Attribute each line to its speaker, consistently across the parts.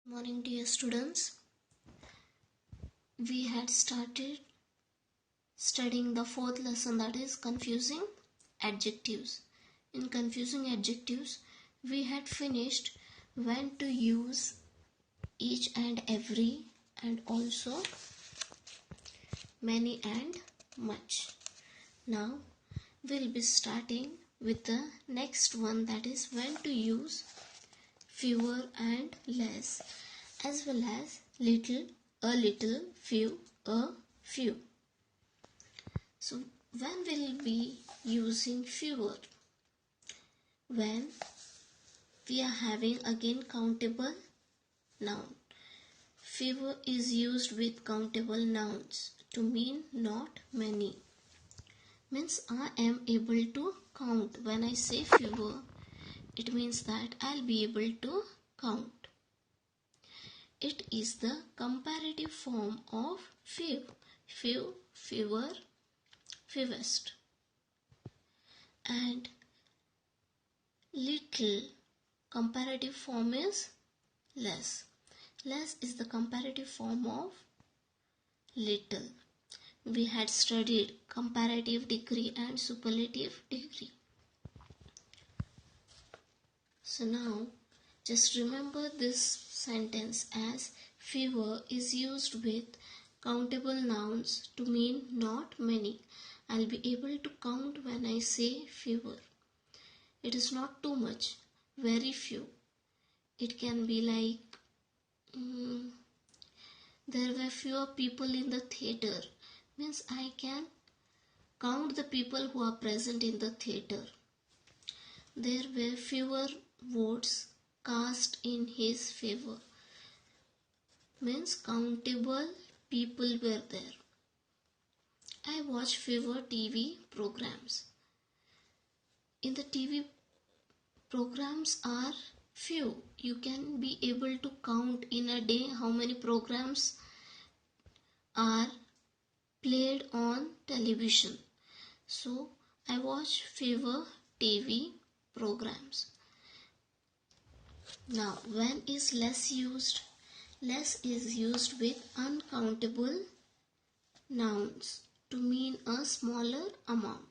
Speaker 1: Morning, dear students. We had started studying the fourth lesson, that is confusing adjectives. In confusing adjectives, we had finished when to use each and every and also many and much. Now we'll be starting with the next one, that is when to use fewer and less, as well as little, a little, few, a few. So when we'll be using fewer? When we are having again countable noun. Fewer is used with countable nouns to mean not many. Means I am able to count. When I say fewer, it means that I'll be able to count. It is the comparative form of few. Few, fewer, fewest. And little, comparative form is less. Less is the comparative form of little. We had studied comparative degree and superlative degree. So now just remember this sentence as fewer is used with countable nouns to mean not many. I'll be able to count when I say fewer. It is not too much, very few. It can be like there were fewer people in the theater. Means I can count the people who are present in the theater. There were fewer votes cast in his favor. Means countable people were there. I watch fewer TV programs. In the TV programs are few. You can be able to count in a day how many programs are played on television. So I watch fewer TV programs. Now when is less used? Less is used with uncountable nouns to mean a smaller amount.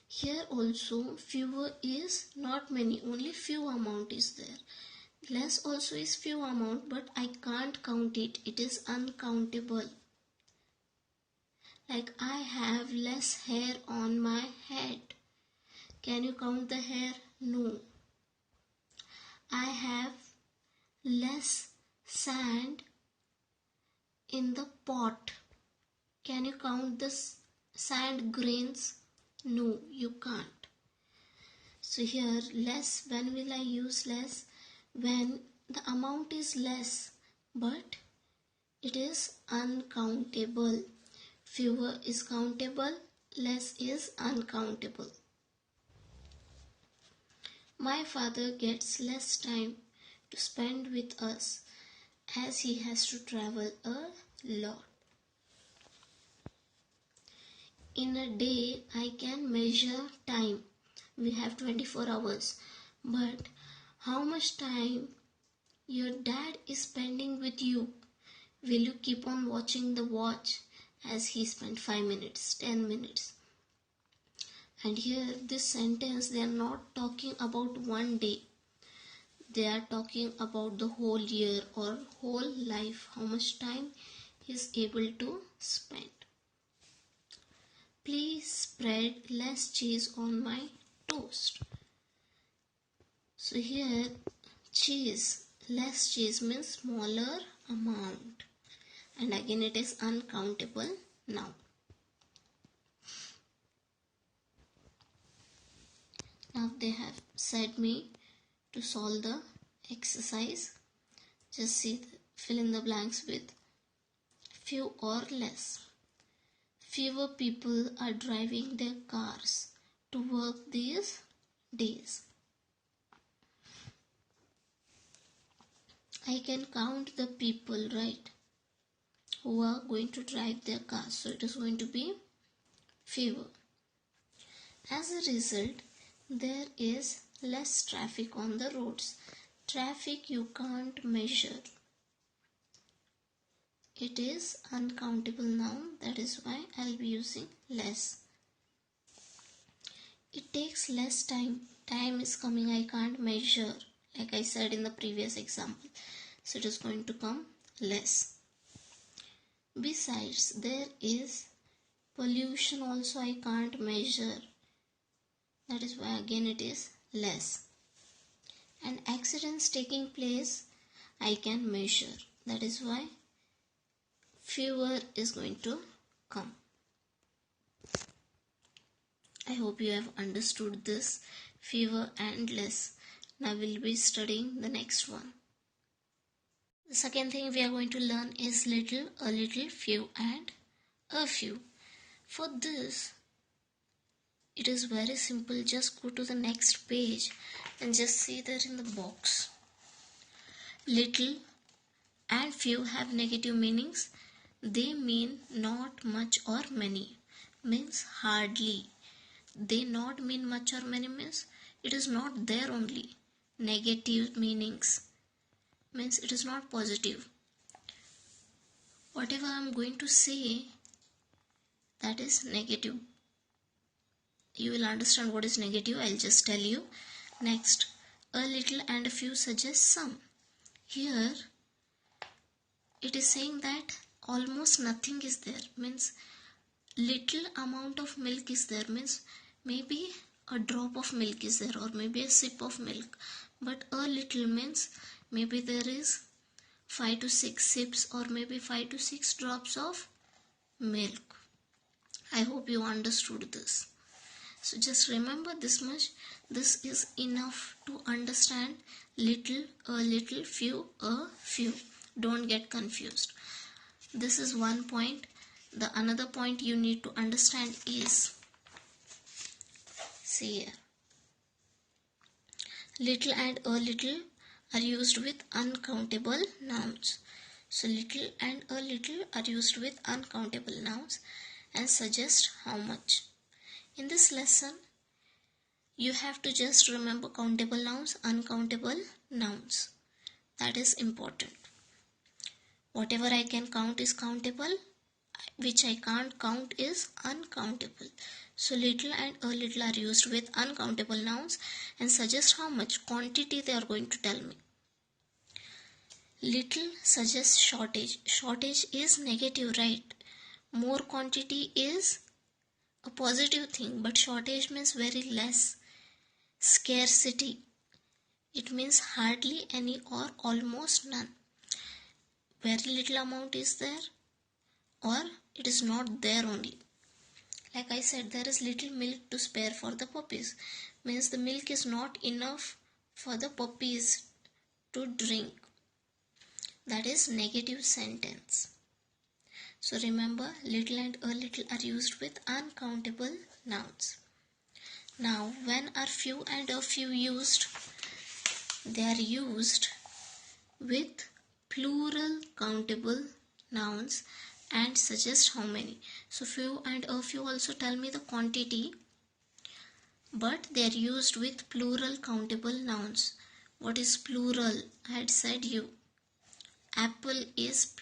Speaker 1: Here also fewer is not many, only few amount is there. Less also is few amount, but I can't count it. It is uncountable. Like I have less hair on my head. Can you count the hair? No. I have less sand in the pot. Can you count the sand grains? No, you can't. So here less, when will I use less? When the amount is less but it is uncountable. Fewer is countable, less is uncountable. My father gets less time to spend with us as he has to travel a lot. In a day, I can measure time. We have 24 hours. But how much time your dad is spending with you? Will you keep on watching the watch as he spent 5 minutes, 10 minutes? And here this sentence, they are not talking about one day. They are talking about the whole year or whole life, how much time he is able to spend. Please spread less cheese on my toast. So here cheese, less cheese means smaller amount. And again it is uncountable noun. Now they have said me to solve the exercise. Just see, fill in the blanks with few or less. Fewer people are driving their cars to work these days. I can count the people, right, who are going to drive their cars. So it is going to be fewer. As a result, there is less traffic on the roads. Traffic you can't measure. It is uncountable noun, that is why I'll be using less. It takes less time. Time is coming, I can't measure, like I said in the previous example. So it is going to come less. Besides, there is pollution also, I can't measure. That is why again it is less. And accidents taking place, I can measure. That is why fewer is going to come. I hope you have understood this, fewer and less. Now we'll be studying the next one. The second thing we are going to learn is little, a little, few and a few. For this, it is very simple. Just go to the next page and just see there in the box. Little and few have negative meanings. They mean not much or many, means hardly. They not mean much or many means it is not there only. Negative meanings means it is not positive. Whatever I am going to say, that is negative. You will understand what is negative, I'll just tell you. Next, a little and a few suggest some. Here it is saying that almost nothing is there, means little amount of milk is there, means maybe a drop of milk is there or maybe a sip of milk. But a little means maybe there is 5 to 6 sips or maybe 5 to 6 drops of milk. I hope you understood this. So just remember this much. This is enough to understand little, a little, few, a few. Don't get confused. This is one point. The another point you need to understand is, see here, little and a little are used with uncountable nouns. So little and a little are used with uncountable nouns and suggest how much. In this lesson, you have to just remember countable nouns, uncountable nouns. That is important. Whatever I can count is countable, which I can't count is uncountable. So little and a little are used with uncountable nouns and suggest how much quantity they are going to tell me. Little suggests shortage. Shortage is negative, right? More quantity is a positive thing, but shortage means very less. Scarcity, it means hardly any or almost none. Very little amount is there or it is not there only. Like I said, there is little milk to spare for the puppies, means the milk is not enough for the puppies to drink. That is negative sentence. So remember, little and a little are used with uncountable nouns. Now, when are few and a few used? They are used with plural countable nouns and suggest how many. So few and a few also tell me the quantity, but they are used with plural countable nouns. What is plural? I had said you. Apple is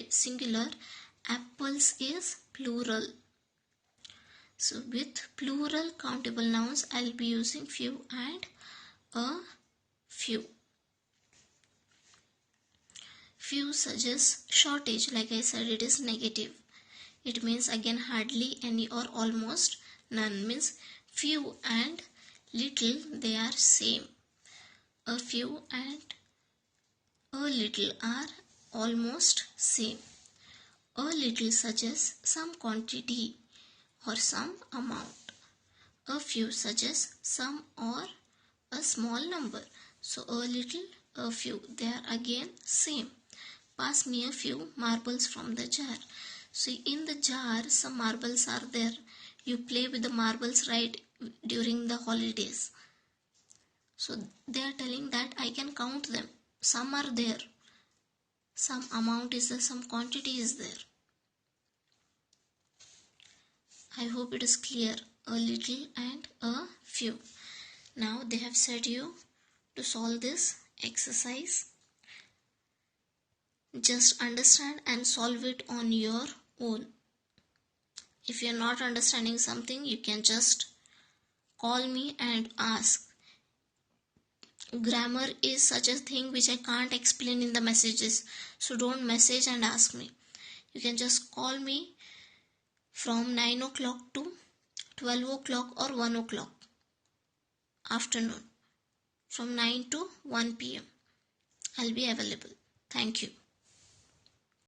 Speaker 1: singular. Apples is plural. So with plural countable nouns, I'll be using few and a few. Few suggests shortage. Like I said, it is negative. It means again hardly any or almost none. Means few and little, they are same. A few and a little are almost same. A little suggests some quantity or some amount. A few suggests some or a small number. So a little, a few, they are again same. Pass me a few marbles from the jar. So in the jar some marbles are there. You play with the marbles right during the holidays. So they are telling that I can count them. Some are there. Some amount is there, some quantity is there. I hope it is clear. A little and a few. Now they have said you to solve this exercise. Just understand and solve it on your own. If you're not understanding something, you can just call me and ask. Grammar is such a thing which I can't explain in the messages, so don't message and ask me. You can just call me from 9 o'clock to 12 o'clock or 1 o'clock afternoon. From 9 to 1 p.m. I'll be available. Thank you.